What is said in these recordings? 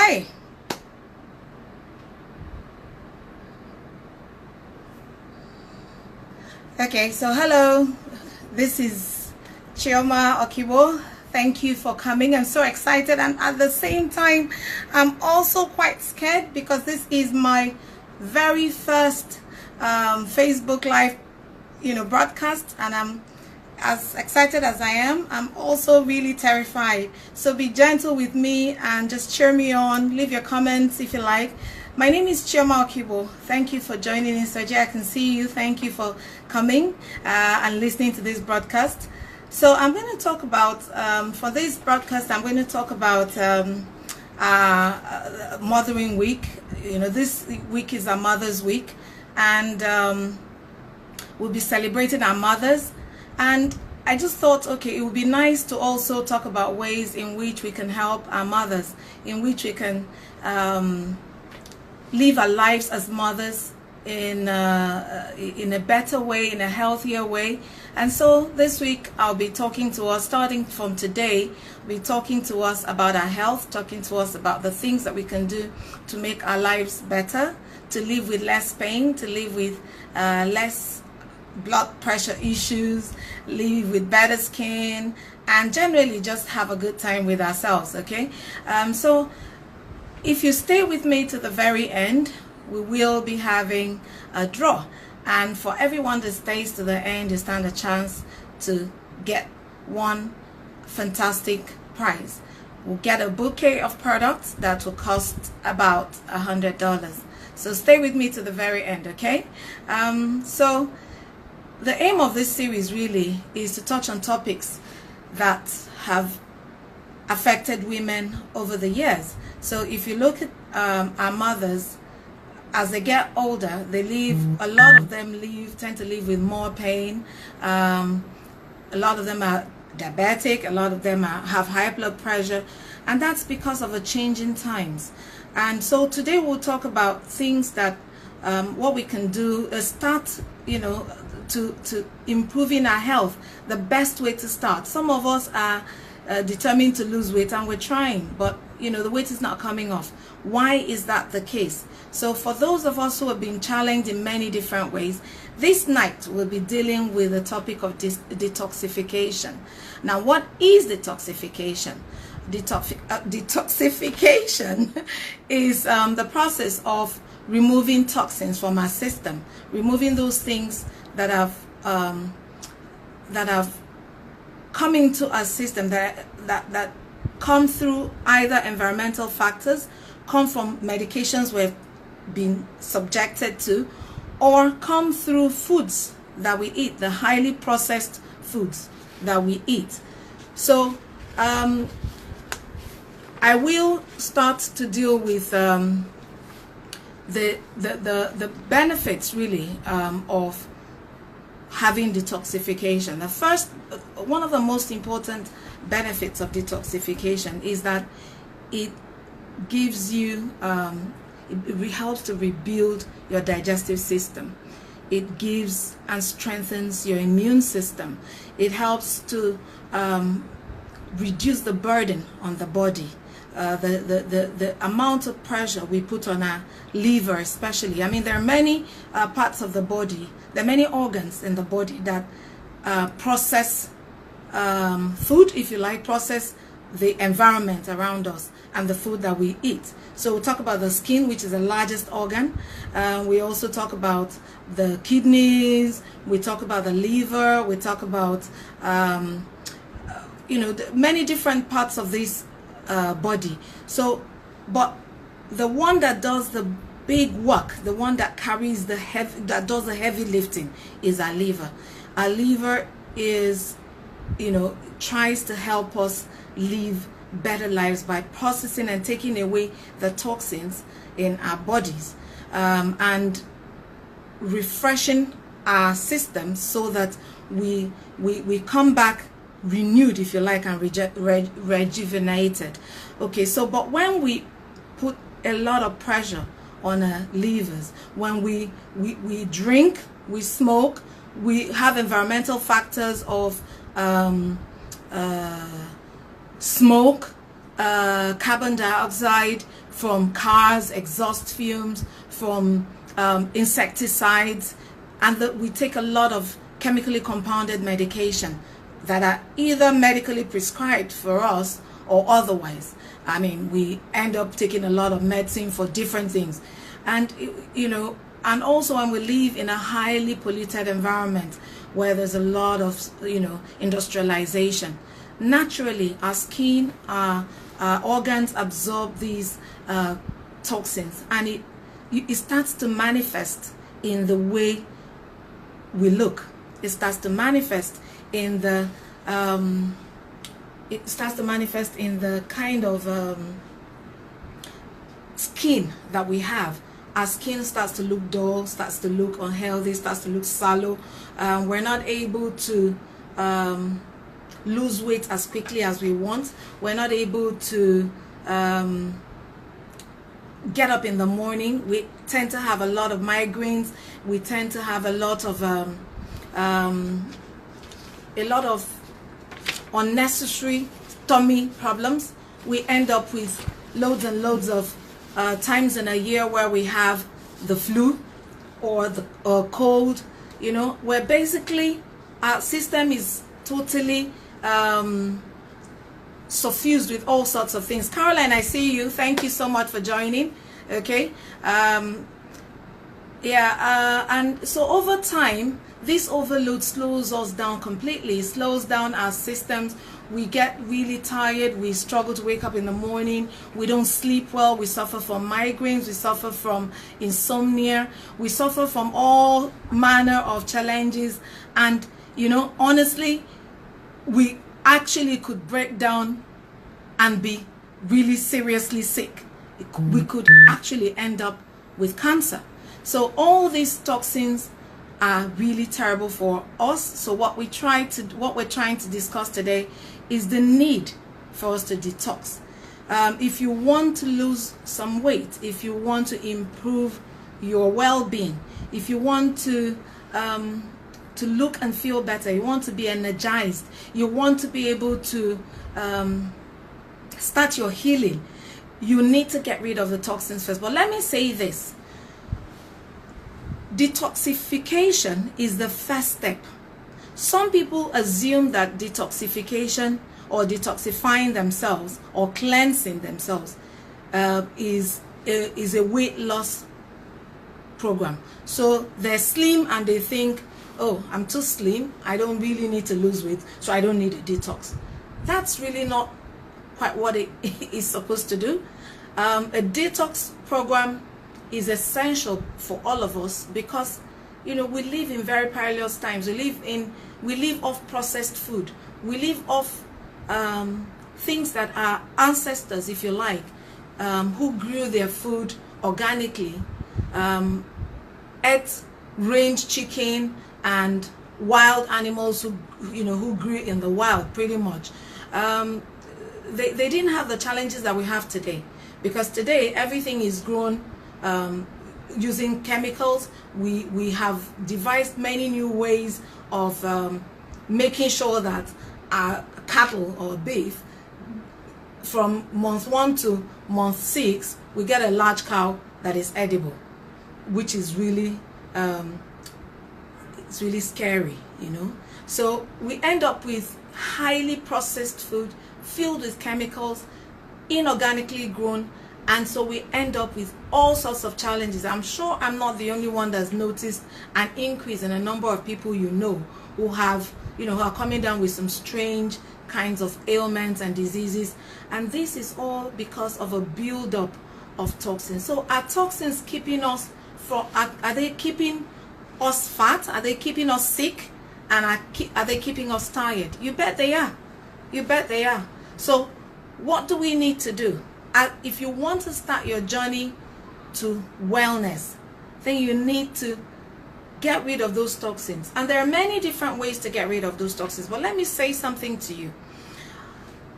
Hi. Okay, so hello. This is Chioma Okibo. Thank you for coming. I'm so excited, and at the same time, I'm also quite scared because this is my very first Facebook Live, broadcast, and I'm as excited as I am. I'm also really terrified. So be gentle with me and just cheer me on. Leave your comments if you like. My name is Chioma Okibo. Thank you for joining in, Sergey. I can see you. Thank you for coming and listening to this broadcast. So I'm going to talk about, for this broadcast, I'm going to talk about Mothering Week. This week is our Mother's Week, and we'll be celebrating our mothers. And I just thought, okay, it would be nice to also talk about ways in which we can help our mothers, in which we can live our lives as mothers in a better way, in a healthier way. And so this week I'll be talking to us, starting from today, I'll be talking to us about our health, talking to us about the things that we can do to make our lives better, to live with less pain, to live with less blood pressure issues, live with better skin, and generally just have a good time with ourselves. Okay, so if you stay with me to the very end, we will be having a draw, and for everyone that stays to the end, you stand a chance to get one fantastic prize. We'll get a bouquet of products that will cost about $100. So stay with me to the very end, okay? So the aim of this series really is to touch on topics that have affected women over the years. So if you look at our mothers, as they get older, they live, a lot of them tend to live with more pain. A lot of them are diabetic, a lot of them have high blood pressure, and that's because of a change in times. And so today we'll talk about things that, what we can do, start, to improving our health, the best way to start. Some of us are determined to lose weight and we're trying, but the weight is not coming off. Why is that the case? So for those of us who have been challenged in many different ways, this night we'll be dealing with the topic of detoxification. Now, what is detoxification? Detoxification is the process of removing toxins from our system, removing those things that have come into our system that come through either environmental factors, come from medications we've been subjected to, or come through foods that we eat, the highly processed foods that we eat. So I will start to deal with the benefits really of having detoxification. The first, one of the most important benefits of detoxification is that it gives you, it helps to rebuild your digestive system. It gives and strengthens your immune system. It helps to reduce the burden on the body. The amount of pressure we put on our liver, especially. I mean, there are many parts of the body, there are many organs in the body that process food, if you like, process the environment around us and the food that we eat. So we'll talk about the skin, which is the largest organ. We also talk about the kidneys, we talk about the liver, we talk about many different parts of this body. So, but the one that does the big work, the one that carries the heavy, that does the heavy lifting, is our liver. Our liver is, tries to help us live better lives by processing and taking away the toxins in our bodies, and refreshing our system so that we come back renewed, if you like, and rejuvenated. Okay, so but when we put a lot of pressure on our livers, when we drink, we smoke, we have environmental factors of smoke, carbon dioxide from cars, exhaust fumes, from insecticides, and that we take a lot of chemically compounded medication that are either medically prescribed for us or otherwise. I mean, we end up taking a lot of medicine for different things. And, you know, and also when we live in a highly polluted environment where there's a lot of, you know, industrialization, naturally our skin, our organs absorb these toxins, and it starts to manifest in the way we look. It starts to manifest in the kind of skin that we have. Our skin starts to look dull, starts to look unhealthy, starts to look sallow. We're not able to lose weight as quickly as we want. We're not able to get up in the morning. We tend to have a lot of migraines. We tend to have a lot of unnecessary tummy problems. We end up with loads and loads of times in a year where we have the flu or the cold, you know, where basically our system is totally suffused with all sorts of things. Caroline, I see you. Thank you so much for joining. Okay. And so over time, this overload slows us down completely. It slows down our systems. We get really tired. We struggle to wake up in the morning. We don't sleep well. We suffer from migraines. We suffer from insomnia. We suffer from all manner of challenges. And, you know, honestly, we actually could break down and be really seriously sick. We could actually end up with cancer. So all these toxins are really terrible for us. So what we're trying to discuss today is the need for us to detox. If you want to lose some weight, if you want to improve your well-being, if you want to look and feel better, you want to be energized, you want to be able to start your healing, you need to get rid of the toxins first. But let me say this: detoxification is the first step. Some people assume that detoxification or detoxifying themselves or cleansing themselves is a weight loss program. So they're slim and they think, oh, I'm too slim, I don't really need to lose weight, so I don't need a detox. That's really not quite what it is supposed to do. A detox program is essential for all of us because, you know, we live in very perilous times. We live off processed food. We live off things that our ancestors, if you like, who grew their food organically, ate range chicken and wild animals who grew in the wild, pretty much. They didn't have the challenges that we have today, because today everything is grown using chemicals. We have devised many new ways of making sure that our cattle or beef, from month 1 to month 6, we get a large cow that is edible, which is really it's really scary, you know. So we end up with highly processed food filled with chemicals, inorganically grown, and so we end up with all sorts of challenges. I'm sure I'm not the only one that's noticed an increase in a number of people you know who have, who are coming down with some strange kinds of ailments and diseases, and this is all because of a build-up of toxins. So are toxins keeping us from? Are they keeping us fat? Are they keeping us sick? And are they keeping us tired? You bet they are. You bet they are. So what do we need to do? If you want to start your journey to wellness, then you need to get rid of those toxins. And there are many different ways to get rid of those toxins. But let me say something to you.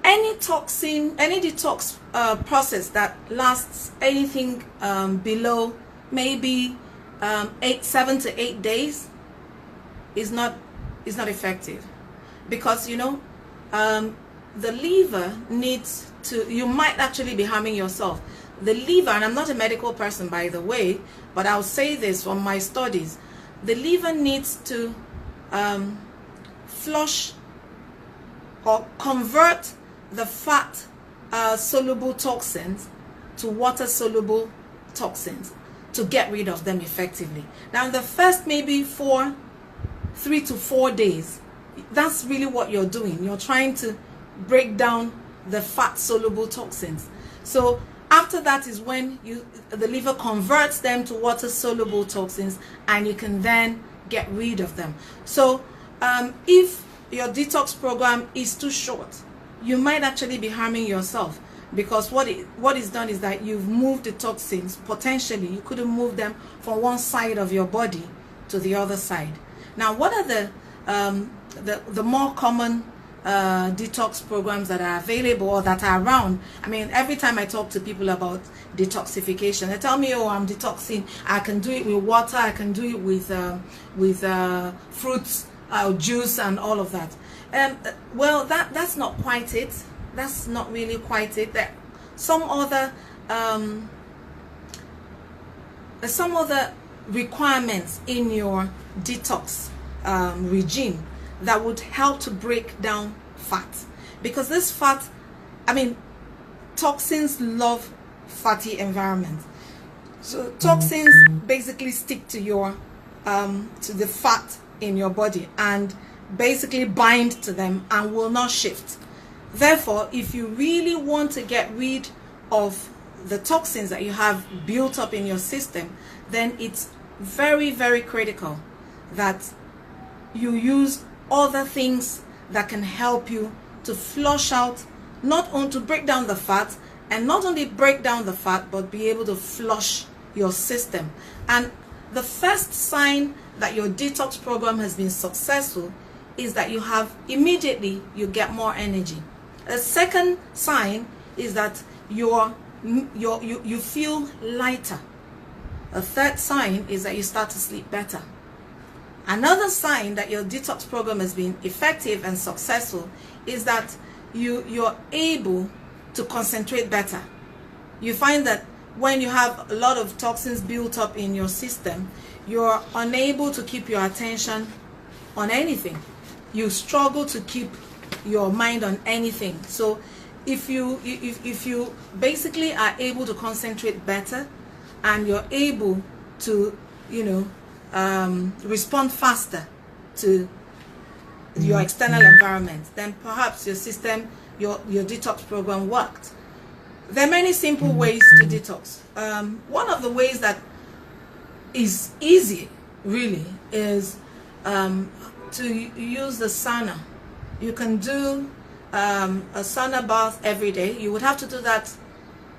Any toxin, any detox process that lasts anything below maybe 7 to 8 days is not effective, because the liver needs to, you might actually be harming yourself. The liver, and I'm not a medical person by the way, but I'll say this from my studies, the liver needs to flush or convert the fat soluble toxins to water soluble toxins to get rid of them effectively. Now in the first maybe 3 to 4 days, that's really what you're doing. You're trying to break down the fat soluble toxins. So after that is when the liver converts them to water soluble toxins, and you can then get rid of them. So if your detox program is too short, you might actually be harming yourself, because what is done is that you've moved the toxins. Potentially you couldn't move them from one side of your body to the other side. Now, what are the more common detox programs that are available or that are around? I mean, every time I talk to people about detoxification, they tell me, oh, I'm detoxing, I can do it with water, I can do it with fruits, juice and all of that. Well, that's not quite it. That's not really quite it. There some other requirements in your detox regime that would help to break down fat, because this fat, I mean, toxins love fatty environments. So toxins basically stick to your to the fat in your body and basically bind to them and will not shift. Therefore, if you really want to get rid of the toxins that you have built up in your system, then it's very, very critical that you use other things that can help you to flush out, not only to break down the fat, and not only break down the fat, but be able to flush your system. And the first sign that your detox program has been successful is that you get more energy. The second sign is that you feel lighter. A third sign is that you start to sleep better. Another sign that your detox program has been effective and successful is that you're able to concentrate better. You find that when you have a lot of toxins built up in your system, you're unable to keep your attention on anything. You struggle to keep your mind on anything. So if you basically are able to concentrate better, and you're able to respond faster to your external environment, then perhaps your system, your detox program worked. There are many simple ways to detox. One of the ways that is easy really is to use the sauna. You can do a sauna bath every day. You would have to do that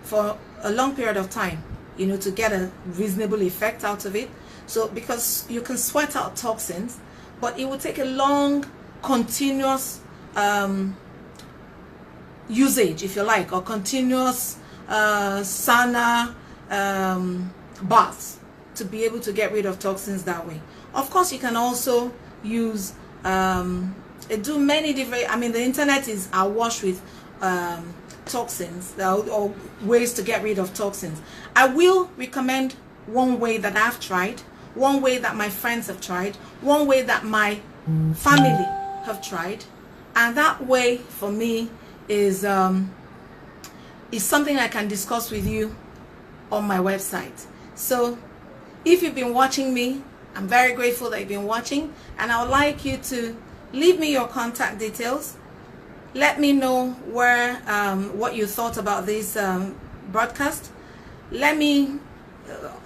for a long period of time, to get a reasonable effect out of it. So because you can sweat out toxins, but it would take a long, continuous usage, if you like, or continuous sauna baths to be able to get rid of toxins that way. Of course, you can also use do many different, the internet is awash with toxins or ways to get rid of toxins. I will recommend one way that I've tried, one way that my friends have tried, one way that my family have tried, and that way for me is something I can discuss with you on my website. So if you've been watching me, I'm very grateful that you've been watching, and I would like you to leave me your contact details. Let me know what you thought about this broadcast. Let me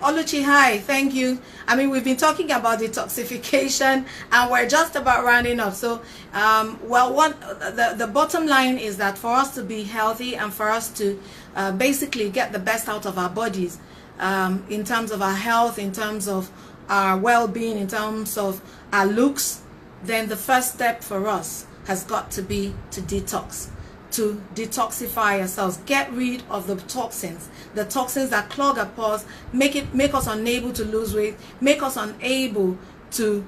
Oluchi, hi, thank you. We've been talking about detoxification and we're just about rounding up. So the bottom line is that for us to be healthy and for us to basically get the best out of our bodies, in terms of our health, in terms of our well-being, in terms of our looks, then the first step for us has got to be to detox, to detoxify ourselves, get rid of the toxins that clog our pores, make us unable to lose weight, make us unable to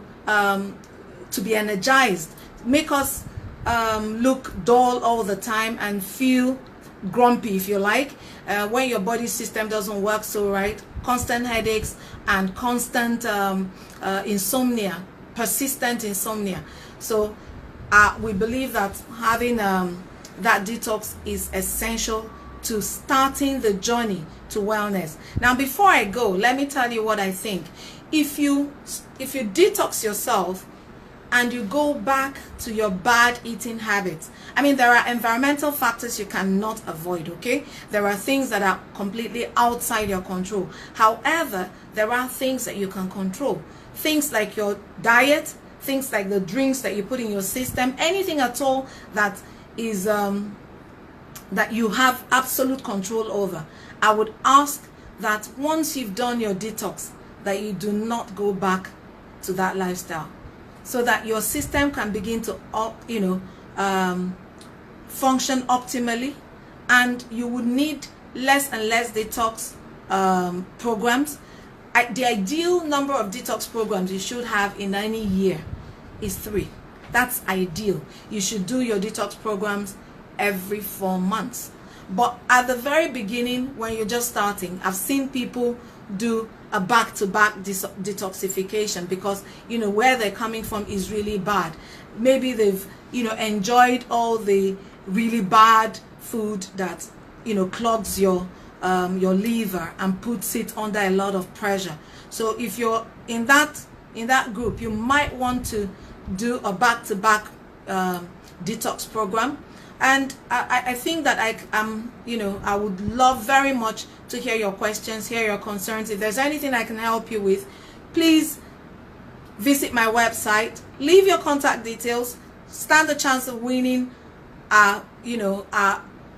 be energized, make us look dull all the time and feel grumpy, if you like, when your body system doesn't work so right, constant headaches and constant insomnia, persistent insomnia. So we believe that having that detox is essential to starting the journey to wellness. Now, before I go, let me tell you what I think. If you detox yourself and you go back to your bad eating habits, I mean, there are environmental factors you cannot avoid, okay? There are things that are completely outside your control. However, there are things that you can control. Things like your diet, things like the drinks that you put in your system, anything at all that is that you have absolute control over. I would ask that once you've done your detox, that you do not go back to that lifestyle, so that your system can begin to function optimally, and you would need less and less detox programs. The ideal number of detox programs you should have in any year is 3. That's ideal. You should do your detox programs every 4 months. But at the very beginning, when you're just starting, I've seen people do a back-to-back detoxification because where they're coming from is really bad. Maybe they've enjoyed all the really bad food that clogs your liver and puts it under a lot of pressure. So if you're in that group, you might want to do a back-to-back detox program. And I think that I would love very much to hear your questions, hear your concerns. If there's anything I can help you with, please visit my website, leave your contact details, stand the chance of winning our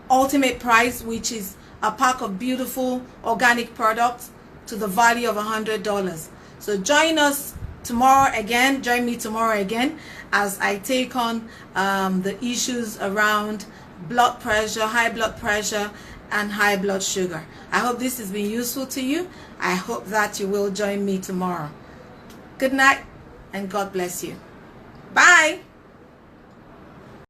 ultimate prize, which is a pack of beautiful organic products to the value of $100. So join us tomorrow again. Join me tomorrow again as I take on the issues around blood pressure, high blood pressure, and high blood sugar. I hope this has been useful to you. I hope that you will join me tomorrow. Good night and God bless you. Bye.